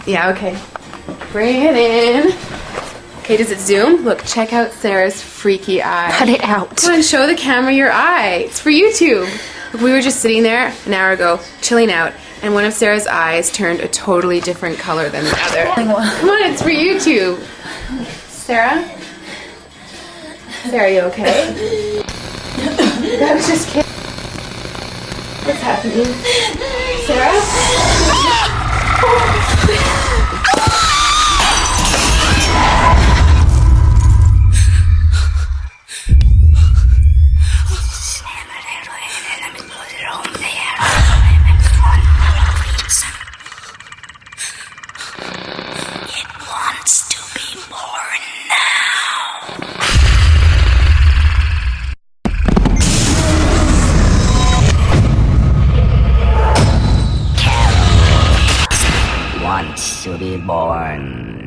Yeah, okay. Bring it in. Okay, does it zoom? Look, check out Sarah's freaky eye. Cut it out. Come on, show the camera your eye. It's for YouTube. Look, we were just sitting there an hour ago, chilling out, and one of Sarah's eyes turned a totally different color than the other. Come on, it's for YouTube. Sarah? Sarah, you okay? I was just kidding. What's happening? Sarah? Wants to be born now. Wants to be born